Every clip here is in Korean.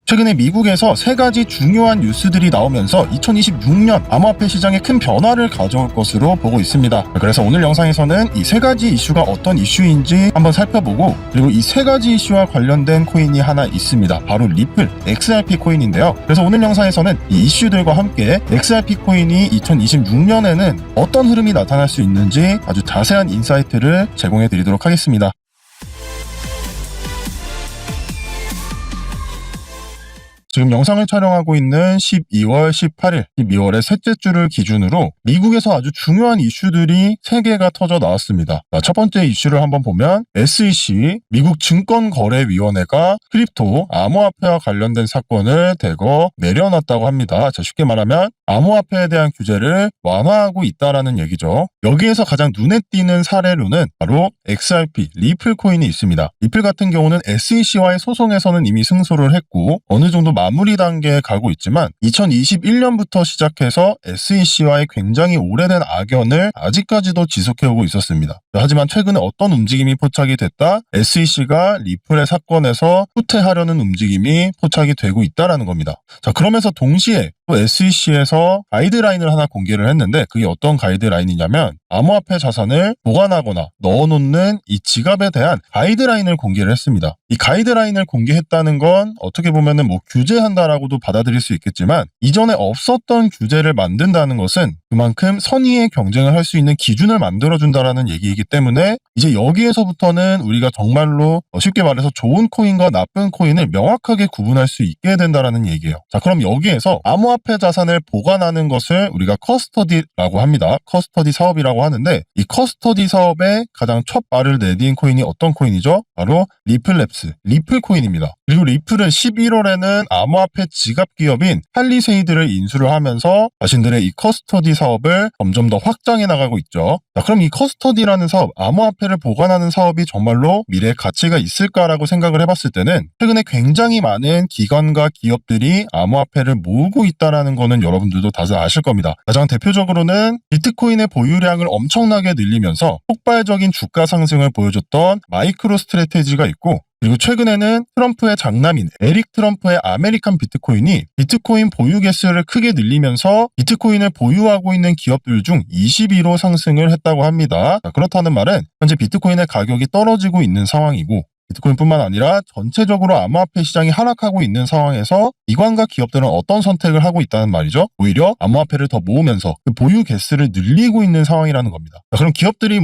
최근에 미국에서 세 가지 중요한 뉴스들이 나오면서 2026년 암호화폐 시장에 큰 변화를 가져올 것으로 보고 있습니다. 그래서 오늘 영상에서는 이 세 가지 이슈가 어떤 이슈인지 한번 살펴보고, 그리고 이 세 가지 이슈와 관련된 코인이 하나 있습니다. 바로 리플 XRP 코인인데요. 그래서 오늘 영상에서는 이 이슈들과 함께 XRP 코인이 2026년에는 어떤 흐름이 나타날 수 있는지 아주 자세한 인사이트를 제공해 드리도록 하겠습니다. 지금 영상을 촬영하고 있는 12월 18일, 12월의 셋째 주를 기준으로 미국에서 아주 중요한 이슈들이 3개가 터져 나왔습니다. 첫 번째 이슈를 한번 보면 SEC, 미국 증권거래위원회가 크립토, 암호화폐와 관련된 사건을 대거 내려놨다고 합니다. 쉽게 말하면 암호화폐에 대한 규제를 완화하고 있다라는 얘기죠. 여기에서 가장 눈에 띄는 사례로는 바로 XRP, 리플 코인이 있습니다. 리플 같은 경우는 SEC와의 소송에서는 이미 승소를 했고 어느 정도 마무리 단계에 가고 있지만 2021년부터 시작해서 SEC와의 굉장히 오래된 악연을 아직까지도 지속해오고 있었습니다. 하지만 최근에 어떤 움직임이 포착이 됐다? SEC가 리플의 사건에서 후퇴하려는 움직임이 포착이 되고 있다는 겁니다. 그러면서 동시에 또 SEC에서 가이드라인을 하나 공개를 했는데, 그게 어떤 가이드라인이냐면 암호화폐 자산을 보관하거나 넣어놓는 이 지갑에 대한 가이드라인을 공개를 했습니다. 이 가이드라인을 공개했다는 건 어떻게 보면은 규제한다라고도 받아들일 수 있겠지만, 이전에 없었던 규제를 만든다는 것은 그만큼 선의의 경쟁을 할 수 있는 기준을 만들어준다라는 얘기이기 때문에 이제 여기에서부터는 우리가 정말로 쉽게 말해서 좋은 코인과 나쁜 코인을 명확하게 구분할 수 있게 된다라는 얘기예요. 그럼 여기에서 암호화폐 자산을 보관하는 것을 우리가 커스터디라고 합니다. 커스터디 사업이라고 하는데, 이 커스터디 사업의 가장 첫 발을 내딘 코인이 어떤 코인이죠? 바로 리플랩스, 리플 코인입니다. 그리고 리플은 11월에는 암호화폐 지갑 기업인 팔리세이드를 인수를 하면서 자신들의 이 커스터디 사업을 점점 더 확장해 나가고 있죠. 그럼 이 커스터디라는 사업, 암호화폐를 보관하는 사업이 정말로 미래의 가치가 있을까라고 생각을 해봤을 때는 최근에 굉장히 많은 기관과 기업들이 암호화폐를 모으고 있다는 거는 여러분들도 다들 아실 겁니다. 가장 대표적으로는 비트코인의 보유량을 엄청나게 늘리면서 폭발적인 주가 상승을 보여줬던 마이크로 스트래테지가 있고, 그리고 최근에는 트럼프의 장남인 에릭 트럼프의 아메리칸 비트코인이 비트코인 보유 개수를 크게 늘리면서 비트코인을 보유하고 있는 기업들 중 20위로 상승을 했다고 합니다. 그렇다는 말은 현재 비트코인의 가격이 떨어지고 있는 상황이고, 비트코인뿐만 아니라 전체적으로 암호화폐 시장이 하락하고 있는 상황에서 기관과 기업들은 어떤 선택을 하고 있다는 말이죠. 오히려 암호화폐를 더 모으면서 그 보유 개수를 늘리고 있는 상황이라는 겁니다. 그럼 기업들이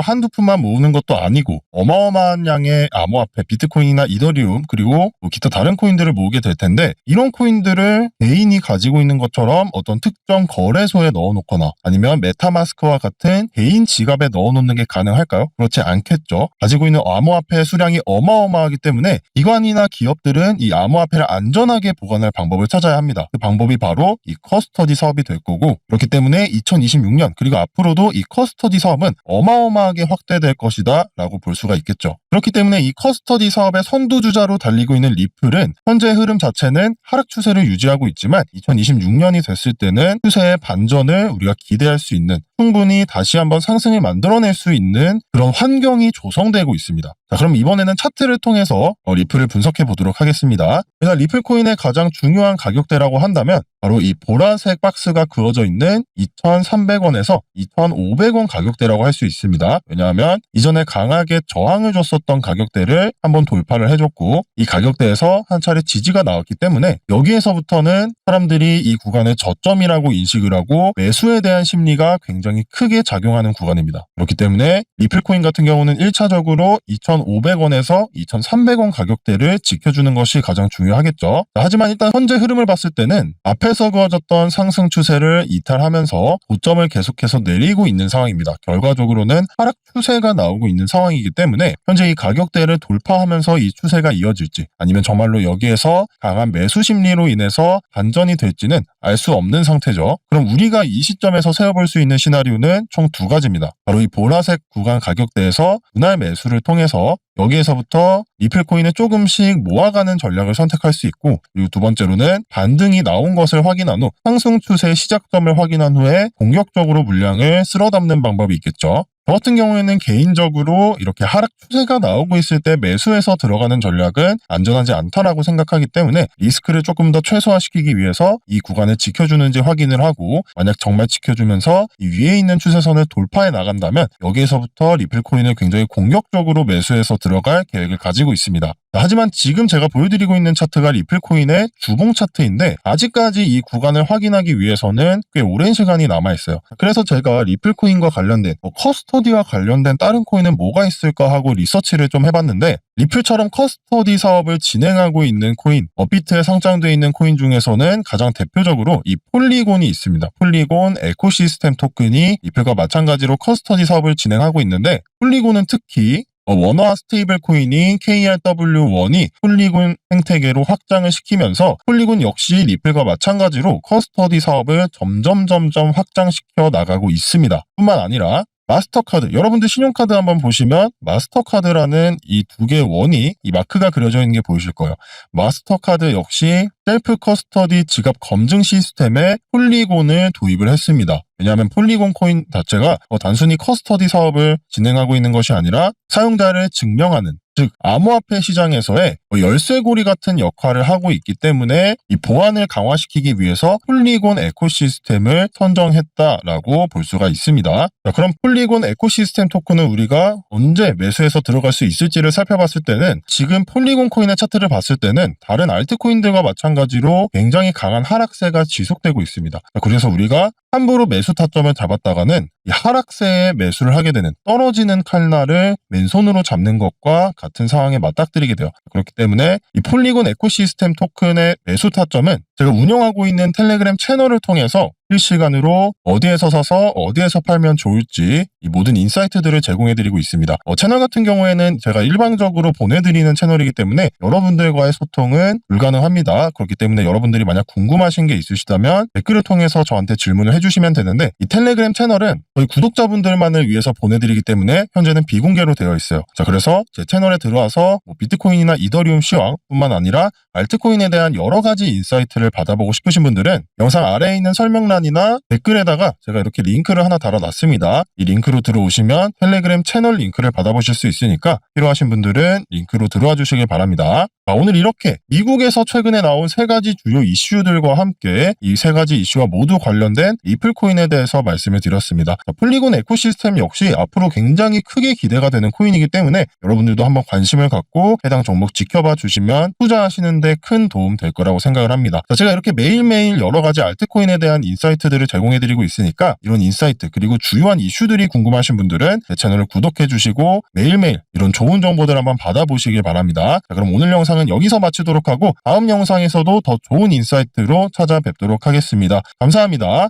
한두 푼만 모으는 것도 아니고 어마어마한 양의 암호화폐, 비트코인이나 이더리움, 그리고 기타 다른 코인들을 모으게 될 텐데, 이런 코인들을 개인이 가지고 있는 것처럼 어떤 특정 거래소에 넣어놓거나 아니면 메타마스크와 같은 개인 지갑에 넣어놓는 게 가능할까요? 그렇지 않겠죠. 가지고 있는 암호화폐 수량이 어마어마하기 때문에 기관이나 기업들은 이 암호화폐를 안전하게 보관할 방법을 찾아야 합니다. 그 방법이 바로 이 커스터디 사업이 될 거고, 그렇기 때문에 2026년 그리고 앞으로도 이 커스터디 사업은 어마어마하게 확대될 것이다 라고 볼 수가 있겠죠. 그렇기 때문에 이 커스터디 사업의 선두주자로 달리고 있는 리플은 현재 흐름 자체는 하락 추세를 유지하고 있지만 2026년이 됐을 때는 추세의 반전을 우리가 기대할 수 있는, 충분히 다시 한번 상승을 만들어낼 수 있는 그런 환경이 조성되고 있습니다. 그럼 이번에는 차트를 통해서 리플을 분석해 보도록 하겠습니다. 일단 리플 코인의 가장 중요한 가격대라고 한다면 바로 이 보라색 박스가 그어져 있는 2,300원에서 2,500원 가격대라고 할 수 있습니다. 왜냐하면 이전에 강하게 저항을 줬었던 가격대를 한번 돌파를 해줬고, 이 가격대에서 한 차례 지지가 나왔기 때문에 여기에서부터는 사람들이 이 구간을 저점이라고 인식을 하고 매수에 대한 심리가 굉장히 크게 작용하는 구간입니다. 그렇기 때문에 리플 코인 같은 경우는 1차적으로 2,500원에서 2,300원 가격대를 지켜주는 것이 가장 중요하겠죠. 하지만 일단 현재 흐름을 봤을 때는 앞에서 그어졌던 상승 추세를 이탈하면서 고점을 계속해서 내리고 있는 상황입니다. 결과적으로는 하락 추세가 나오고 있는 상황이기 때문에 현재 이 가격대를 돌파하면서 이 추세가 이어질지, 아니면 정말로 여기에서 강한 매수 심리로 인해서 반전이 될지는 알 수 없는 상태죠. 그럼 우리가 이 시점에서 세워볼 수 있는 시나리오는 총 2가지입니다. 바로 이 보라색 구간 가격대에서 분할 매수를 통해서 여기에서부터 리플 코인을 조금씩 모아가는 전략을 선택할 수 있고, 그리고 두 번째로는 반등이 나온 것을 확인한 후 상승 추세의 시작점을 확인한 후에 공격적으로 물량을 쓸어 담는 방법이 있겠죠. 저 같은 경우에는 개인적으로 이렇게 하락 추세가 나오고 있을 때 매수해서 들어가는 전략은 안전하지 않다라고 생각하기 때문에 리스크를 조금 더 최소화시키기 위해서 이 구간을 지켜주는지 확인을 하고, 만약 정말 지켜주면서 이 위에 있는 추세선을 돌파해 나간다면 여기에서부터 리플코인을 굉장히 공격적으로 매수해서 들어갈 계획을 가지고 있습니다. 하지만 지금 제가 보여드리고 있는 차트가 리플코인의 주봉 차트인데 아직까지 이 구간을 확인하기 위해서는 꽤 오랜 시간이 남아있어요. 그래서 제가 리플코인과 관련된 커스터디와 관련된 다른 코인은 뭐가 있을까 하고 리서치를 좀 해봤는데, 리플처럼 커스터디 사업을 진행하고 있는 코인, 업비트에 상장되어 있는 코인 중에서는 가장 대표적으로 이 폴리곤이 있습니다. 폴리곤 에코시스템 토큰이 리플과 마찬가지로 커스터디 사업을 진행하고 있는데, 폴리곤은 특히 원화 스테이블 코인인 KRW1이 폴리곤 생태계로 확장을 시키면서 폴리곤 역시 리플과 마찬가지로 커스터디 사업을 점점 확장시켜 나가고 있습니다. 뿐만 아니라 마스터카드, 여러분들 신용카드 한번 보시면 마스터카드라는 이 두 개의 원이, 이 마크가 그려져 있는 게 보이실 거예요. 마스터카드 역시 셀프 커스터디 지갑 검증 시스템에 폴리곤을 도입을 했습니다. 왜냐하면 폴리곤 코인 자체가 단순히 커스터디 사업을 진행하고 있는 것이 아니라 사용자를 증명하는, 즉 암호화폐 시장에서의 열쇠고리 같은 역할을 하고 있기 때문에 이 보안을 강화시키기 위해서 폴리곤 에코시스템을 선정했다라고 볼 수가 있습니다. 자, 그럼 폴리곤 에코시스템 토큰은 우리가 언제 매수해서 들어갈 수 있을지를 살펴봤을 때는, 지금 폴리곤 코인의 차트를 봤을 때는 다른 알트코인들과 마찬가지로 굉장히 강한 하락세가 지속되고 있습니다. 그래서 우리가 함부로 매수 타점을 잡았다가는 이 하락세에 매수를 하게 되는, 떨어지는 칼날을 맨손으로 잡는 것과 같은 상황에 맞닥뜨리게 돼요. 그렇기 때문에 이 폴리곤 에코시스템 토큰의 매수 타점은 제가 운영하고 있는 텔레그램 채널을 통해서 실시간으로 어디에서 사서 어디에서 팔면 좋을지 이 모든 인사이트들을 제공해드리고 있습니다. 채널 같은 경우에는 제가 일방적으로 보내드리는 채널이기 때문에 여러분들과의 소통은 불가능합니다. 그렇기 때문에 여러분들이 만약 궁금하신 게 있으시다면 댓글을 통해서 저한테 질문을 해주시면 되는데, 이 텔레그램 채널은 저희 구독자분들만을 위해서 보내드리기 때문에 현재는 비공개로 되어 있어요. 자, 그래서 제 채널에 들어와서 비트코인이나 이더리움 시황 뿐만 아니라 알트코인에 대한 여러 가지 인사이트를 받아보고 싶으신 분들은 영상 아래에 있는 설명란이나 댓글에다가 제가 이렇게 링크를 하나 달아놨습니다. 이 링크로 들어오시면 텔레그램 채널 링크를 받아보실 수 있으니까 필요하신 분들은 링크로 들어와 주시길 바랍니다. 자, 오늘 이렇게 미국에서 최근에 나온 세 가지 주요 이슈들과 함께 이 세 가지 이슈와 모두 관련된 리플코인에 대해서 말씀을 드렸습니다. 자, 폴리곤 에코시스템 역시 앞으로 굉장히 크게 기대가 되는 코인이기 때문에 여러분들도 한번 관심을 갖고 해당 종목 지켜봐 주시면 투자하시는 데 큰 도움 될 거라고 생각을 합니다. 자, 제가 이렇게 매일매일 여러 가지 알트코인에 대한 인사이트들을 제공해드리고 있으니까 이런 인사이트 그리고 주요한 이슈들이 궁금하신 분들은 제 채널을 구독해 주시고 매일매일 이런 좋은 정보들 한번 받아보시길 바랍니다. 자, 그럼 오늘 영상은 여기서 마치도록 하고 다음 영상에서도 더 좋은 인사이트로 찾아뵙도록 하겠습니다. 감사합니다.